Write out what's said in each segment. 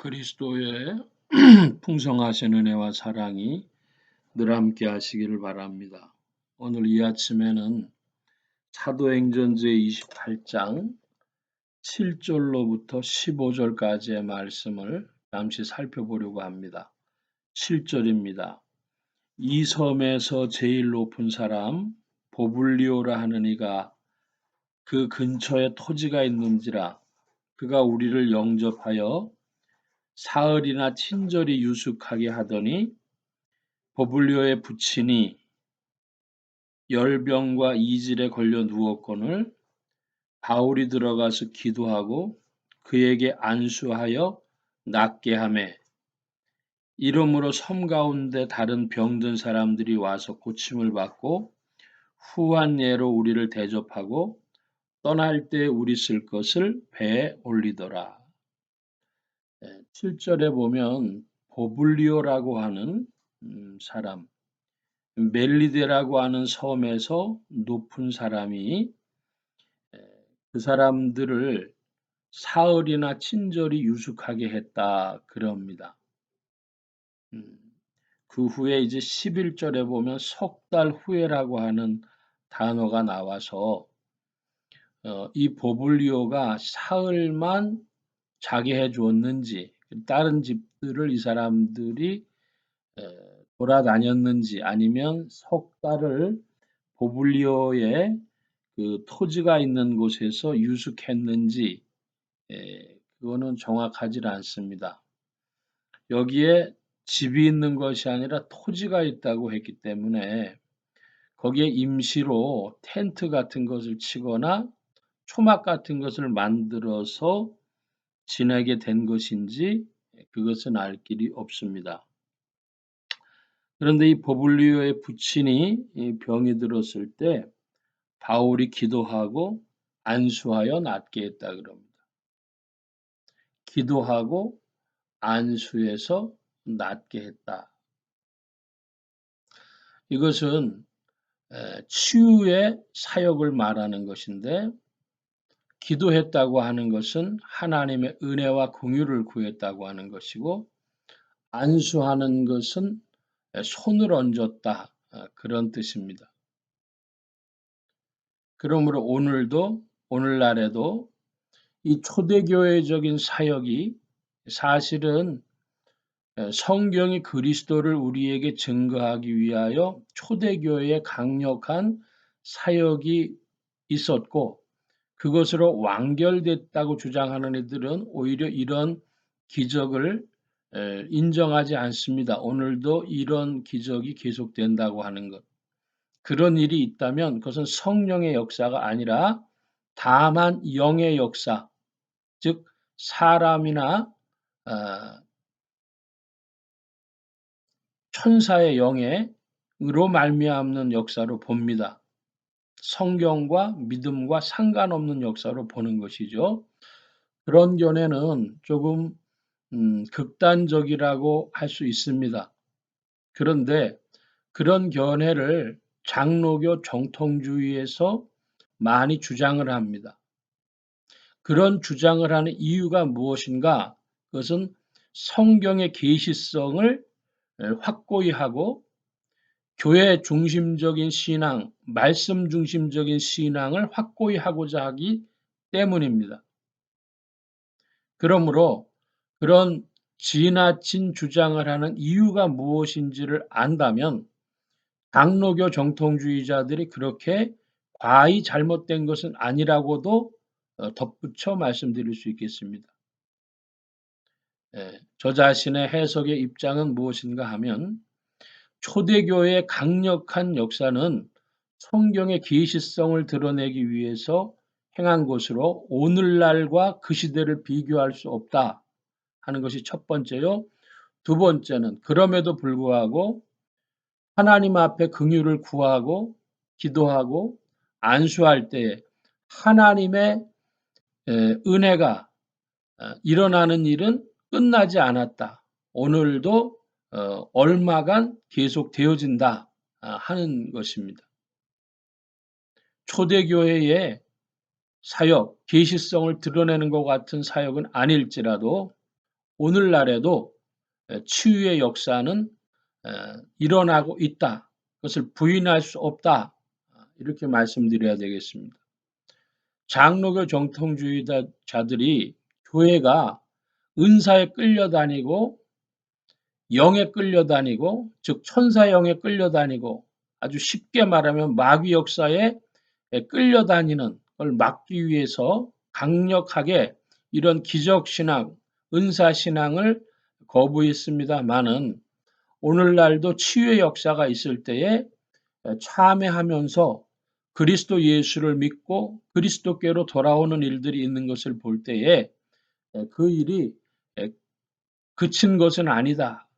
그리스도의 풍성하신 은혜와 사랑이 늘 함께 하시기를 바랍니다. 오늘 이 아침에는 사도행전 제28장 7절로부터 15절까지의 말씀을 잠시 살펴보려고 합니다. 7절입니다. 이 섬에서 제일 높은 사람 보블리오라 하는 이가 그 근처에 토지가 있는지라 그가 우리를 영접하여 사흘이나 친절히 유숙하게 하더니 보블리오의 부친이 열병과 이질에 걸려 누웠거늘 바울이 들어가서 기도하고 그에게 안수하여 낫게 하매 이러므로 섬 가운데 다른 병든 사람들이 와서 고침을 받고 후한 예로 우리를 대접하고 떠날 때 우리 쓸 것을 배에 올리더라. 7절에 보면 보블리오라고 하는 사람, 멜리데라고 하는 섬에서 높은 사람이 그 사람들을 사흘이나 친절히 유숙하게 했다 그럽니다. 그 후에 이제 11절에 보면 석 달 후에라고 하는 단어가 나와서 이 보블리오가 사흘만 자게 해 주었는지 다른 집들을 이 사람들이 돌아다녔는지 아니면 석 달을 보블리오의 그 토지가 있는 곳에서 유숙했는지 그거는 정확하지 않습니다. 여기에 집이 있는 것이 아니라 토지가 있다고 했기 때문에 거기에 임시로 텐트 같은 것을 치거나 초막 같은 것을 만들어서 지내게 된 것인지 그것은 알 길이 없습니다. 그런데 이 보블리오의 부친이 이 병이 들었을 때 바울이 기도하고 안수하여 낫게 했다 그럽니다. 기도하고 안수해서 낫게 했다. 이것은 치유의 사역을 말하는 것인데 기도했다고 하는 것은 하나님의 은혜와 긍휼을 구했다고 하는 것이고 안수하는 것은 손을 얹었다 그런 뜻입니다. 그러므로 오늘날에도 이 초대교회적인 사역이 사실은 성경이 그리스도를 우리에게 증거하기 위하여 초대교회의 강력한 사역이 있었고 그것으로 완결됐다고 주장하는 이들은 오히려 이런 기적을 인정하지 않습니다. 오늘도 이런 기적이 계속된다고 하는 것. 그런 일이 있다면 그것은 성령의 역사가 아니라 다만 영의 역사, 즉 사람이나 천사의 영으로 말미암는 역사로 봅니다. 성경과 믿음과 상관없는 역사로 보는 것이죠. 그런 견해는 조금 극단적이라고 할 수 있습니다. 그런데 그런 견해를 장로교 정통주의에서 많이 주장을 합니다. 그런 주장을 하는 이유가 무엇인가? 그것은 성경의 계시성을 확고히 하고 교회 중심적인 신앙, 말씀 중심적인 신앙을 확고히 하고자 하기 때문입니다. 그러므로 그런 지나친 주장을 하는 이유가 무엇인지를 안다면 장로교 정통주의자들이 그렇게 과히 잘못된 것은 아니라고도 덧붙여 말씀드릴 수 있겠습니다. 저 자신의 해석의 입장은 무엇인가 하면 초대교회의 강력한 역사는 성경의 계시성을 드러내기 위해서 행한 것으로 오늘날과 그 시대를 비교할 수 없다 하는 것이 첫 번째요. 두 번째는 그럼에도 불구하고 하나님 앞에 긍휼을 구하고 기도하고 안수할 때에 하나님의 은혜가 일어나는 일은 끝나지 않았다. 오늘도 얼마간 계속 되어진다 하는 것입니다. 초대교회의 사역, 계시성을 드러내는 것 같은 사역은 아닐지라도 오늘날에도 치유의 역사는 일어나고 있다. 그것을 부인할 수 없다. 이렇게 말씀드려야 되겠습니다. 장로교 정통주의자들이 교회가 은사에 끌려다니고 영에 끌려다니고 즉 천사의 영에 끌려다니고 아주 쉽게 말하면 마귀 역사에 끌려다니는 걸 막기 위해서 강력하게 이런 기적신앙, 은사신앙을 거부했습니다마는 오늘날도 치유의 역사가 있을 때에 참회하면서 그리스도 예수를 믿고 그리스도께로 돌아오는 일들이 있는 것을 볼 때에 그 일이 그친 것은 아니다.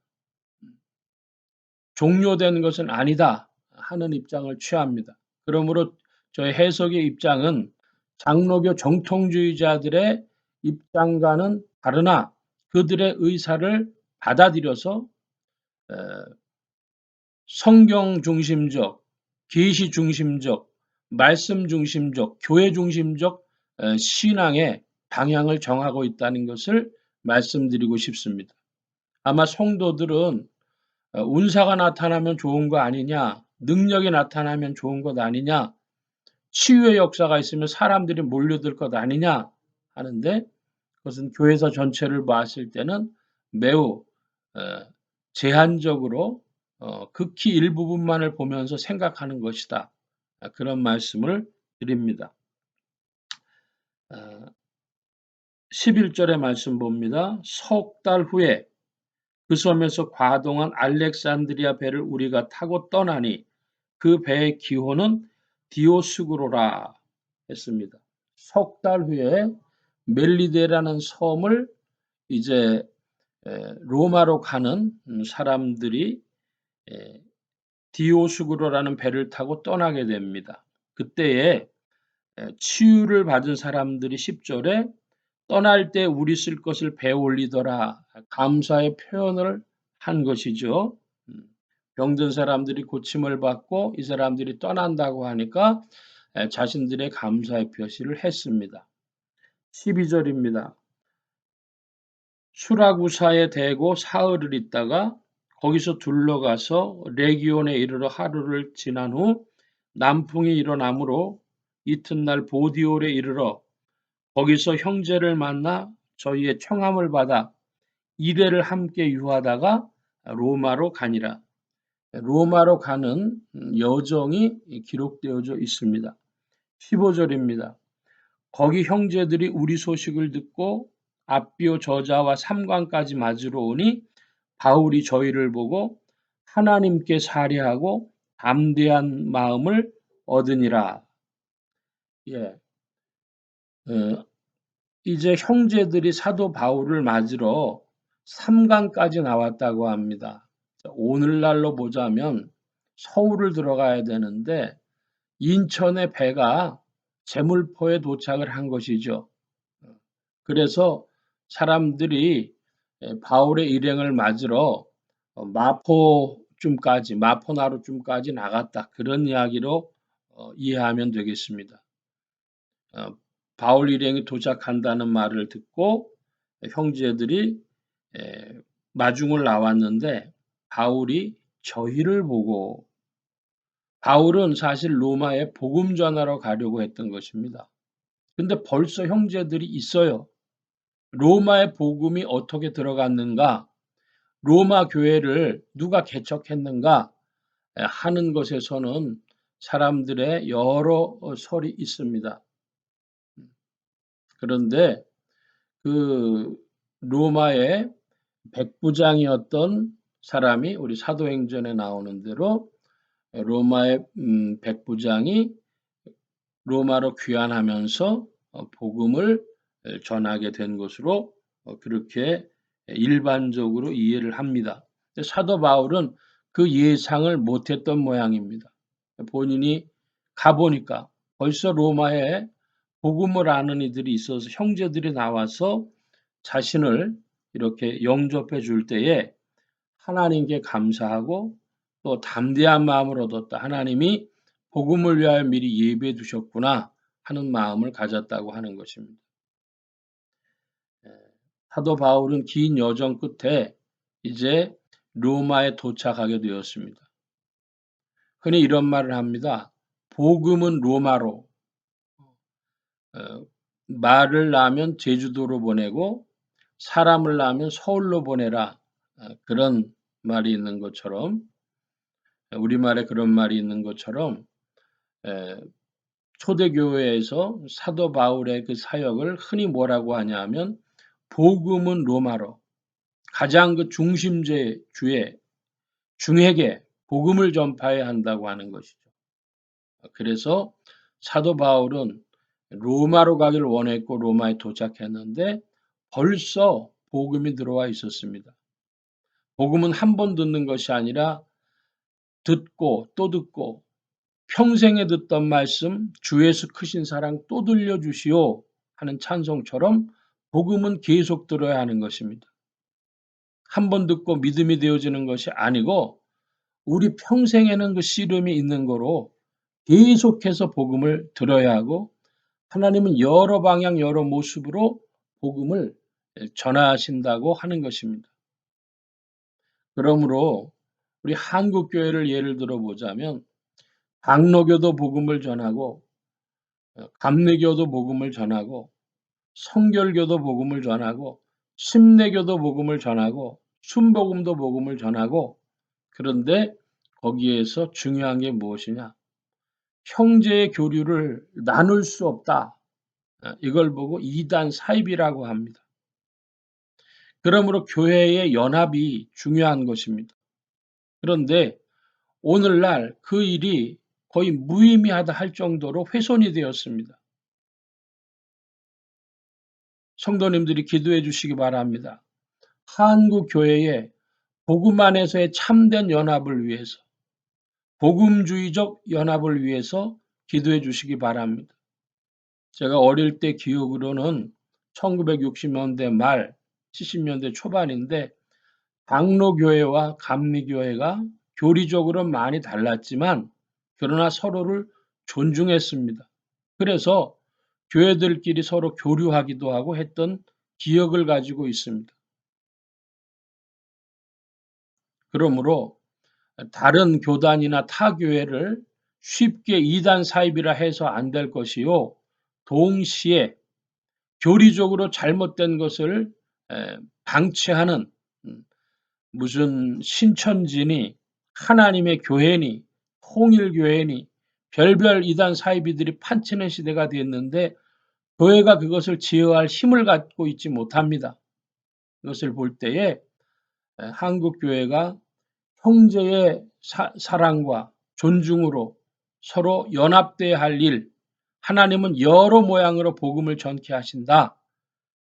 종료된 것은 아니다 하는 입장을 취합니다. 그러므로 저의 해석의 입장은 장로교 정통주의자들의 입장과는 다르나 그들의 의사를 받아들여서 성경 중심적, 계시 중심적, 말씀 중심적, 교회 중심적 신앙의 방향을 정하고 있다는 것을 말씀드리고 싶습니다. 아마 성도들은 운사가 나타나면 좋은 거 아니냐, 능력이 나타나면 좋은 것 아니냐, 치유의 역사가 있으면 사람들이 몰려들 것 아니냐 하는데 그것은 교회사 전체를 봤을 때는 매우 제한적으로 극히 일부분만을 보면서 생각하는 것이다. 그런 말씀을 드립니다. 11절의 말씀 봅니다. 석 달 후에 그 섬에서 과동한 알렉산드리아 배를 우리가 타고 떠나니 그 배의 기호는 디오스구로라 했습니다. 석 달 후에 멜리데라는 섬을 이제 로마로 가는 사람들이 디오스구로라는 배를 타고 떠나게 됩니다. 그때에 치유를 받은 사람들이 10절에 떠날 때 우리 쓸 것을 배에 올리더라 감사의 표현을 한 것이죠. 병든 사람들이 고침을 받고 이 사람들이 떠난다고 하니까 자신들의 감사의 표시를 했습니다. 12절입니다. 수라구사에 대고 사흘을 있다가 거기서 둘러가서 레기온에 이르러 하루를 지난 후 남풍이 일어나므로 이튿날 보디올에 이르러 거기서 형제를 만나 저희의 청함을 받아 이레를 함께 유하다가 로마로 가니라. 로마로 가는 여정이 기록되어져 있습니다. 15절입니다. 거기 형제들이 우리 소식을 듣고 앞비오 저자와 삼관까지 맞으러 오니 바울이 저희를 보고 하나님께 살해하고 담대한 마음을 얻으니라. 예, 이제 형제들이 사도 바울을 맞으러 삼관까지 나왔다고 합니다. 오늘날로 보자면 서울을 들어가야 되는데 인천의 배가 제물포에 도착을 한 것이죠. 그래서 사람들이 바울의 일행을 맞으러 마포나루쯤까지 나갔다. 그런 이야기로 이해하면 되겠습니다. 바울 일행이 도착한다는 말을 듣고 형제들이 마중을 나왔는데 바울이 저희를 보고 바울은 사실 로마에 복음 전하러 가려고 했던 것입니다. 근데 벌써 형제들이 있어요. 로마의 복음이 어떻게 들어갔는가? 로마 교회를 누가 개척했는가? 하는 것에서는 사람들의 여러 설이 있습니다. 그런데 그 로마의 백부장이었던 사람이 우리 사도행전에 나오는 대로 로마의 백부장이 로마로 귀환하면서 복음을 전하게 된 것으로 그렇게 일반적으로 이해를 합니다. 사도 바울은 그 예상을 못했던 모양입니다. 본인이 가보니까 벌써 로마에 복음을 아는 이들이 있어서 형제들이 나와서 자신을 이렇게 영접해 줄 때에 하나님께 감사하고 또 담대한 마음을 얻었다. 하나님이 복음을 위하여 미리 예비해 두셨구나 하는 마음을 가졌다고 하는 것입니다. 사도 바울은 긴 여정 끝에 이제 로마에 도착하게 되었습니다. 흔히 이런 말을 합니다. 복음은 로마로, 어, 말을 낳으면 제주도로 보내고 사람을 낳으면 서울로 보내라. 그런 말이 있는 것처럼, 우리말에 그런 말이 있는 것처럼 에, 초대교회에서 사도 바울의 그 사역을 흔히 뭐라고 하냐 하면 복음은 로마로, 가장 그 중심제 주의 중에게 복음을 전파해야 한다고 하는 것이죠. 그래서 사도 바울은 로마로 가기를 원했고 로마에 도착했는데 벌써 복음이 들어와 있었습니다. 복음은 한 번 듣는 것이 아니라 듣고 또 듣고 평생에 듣던 말씀 주 예수 크신 사랑 또 들려주시오 하는 찬송처럼 복음은 계속 들어야 하는 것입니다. 한 번 듣고 믿음이 되어지는 것이 아니고 우리 평생에는 그 씨름이 있는 거로 계속해서 복음을 들어야 하고 하나님은 여러 방향 여러 모습으로 복음을 전하신다고 하는 것입니다. 그러므로 우리 한국 교회를 예를 들어 보자면 장로교도 복음을 전하고 감리교도 복음을 전하고 성결교도 복음을 전하고 침례교도 복음을 전하고 순복음도 복음을 전하고 그런데 거기에서 중요한 게 무엇이냐? 형제의 교류를 나눌 수 없다. 이걸 보고 이단 사입이라고 합니다. 그러므로 교회의 연합이 중요한 것입니다. 그런데 오늘날 그 일이 거의 무의미하다 할 정도로 훼손이 되었습니다. 성도님들이 기도해 주시기 바랍니다. 한국 교회의 복음 안에서의 참된 연합을 위해서, 복음주의적 연합을 위해서 기도해 주시기 바랍니다. 제가 어릴 때 기억으로는 1960년대 말, 70년대 초반인데 장로교회와 감리교회가 교리적으로 많이 달랐지만 그러나 서로를 존중했습니다. 그래서 교회들끼리 서로 교류하기도 하고 했던 기억을 가지고 있습니다. 그러므로 다른 교단이나 타 교회를 쉽게 이단 사입이라 해서 안 될 것이요. 동시에 교리적으로 잘못된 것을 방치하는 무슨 신천지니 하나님의 교회니 통일교회니 별별 이단 사이비들이 판치는 시대가 됐는데 교회가 그것을 제어할 힘을 갖고 있지 못합니다. 그것을 볼 때에 한국 교회가 형제의 사랑과 존중으로 서로 연합돼야 할 일, 하나님은 여러 모양으로 복음을 전케 하신다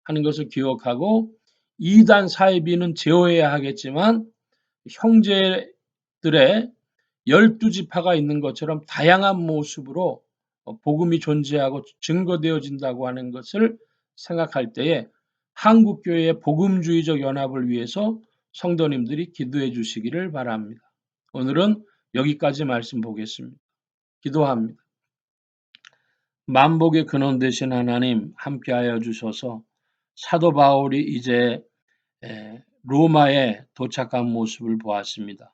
하는 것을 기억하고 이단 사이비는 제어해야 하겠지만 형제들의 12지파가 있는 것처럼 다양한 모습으로 복음이 존재하고 증거되어진다고 하는 것을 생각할 때에 한국교회의 복음주의적 연합을 위해서 성도님들이 기도해 주시기를 바랍니다. 오늘은 여기까지 말씀 보겠습니다. 기도합니다. 만복의 근원 되신 하나님 함께하여 주셔서 사도 바울이 이제 로마에 도착한 모습을 보았습니다.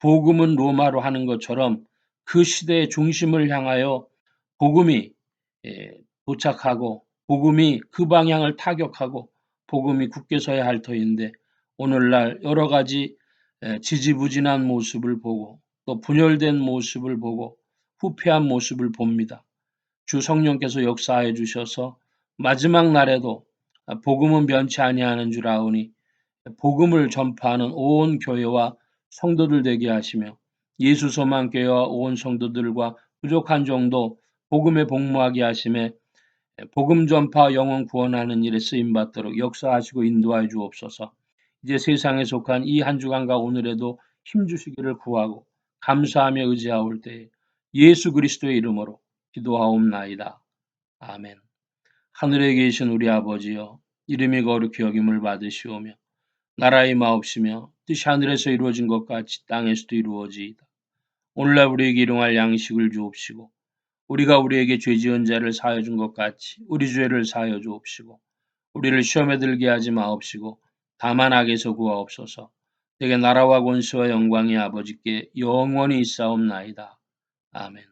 복음은 로마로 하는 것처럼 그 시대의 중심을 향하여 복음이 도착하고 복음이 그 방향을 타격하고 복음이 굳게 서야 할 터인데 오늘날 여러 가지 지지부진한 모습을 보고 또 분열된 모습을 보고 후퇴한 모습을 봅니다. 주 성령께서 역사해 주셔서 마지막 날에도 복음은 변치 아니하는 줄 아오니 복음을 전파하는 온 교회와 성도들 되게 하시며 예수 소망교회와 온 성도들과 부족한 정도 복음에 복무하게 하심에 복음 전파 영혼 구원하는 일에 쓰임 받도록 역사하시고 인도하여 주옵소서. 이제 세상에 속한 이 한 주간과 오늘에도 힘 주시기를 구하고 감사하며 의지하올 때에 예수 그리스도의 이름으로 기도하옵나이다. 아멘. 하늘에 계신 우리 아버지여 이름이 거룩히 여김을 받으시오며 나라의 마옵시며 뜻이 하늘에서 이루어진 것 같이 땅에서도 이루어지이다. 오늘날 우리에게 일용할 양식을 주옵시고 우리가 우리에게 죄 지은 자를 사하여 준 것 같이 우리 죄를 사하여 주옵시고 우리를 시험에 들게 하지 마옵시고 다만 악에서 구하옵소서. 내게 나라와 권세와 영광이 아버지께 영원히 있사옵나이다. 아멘.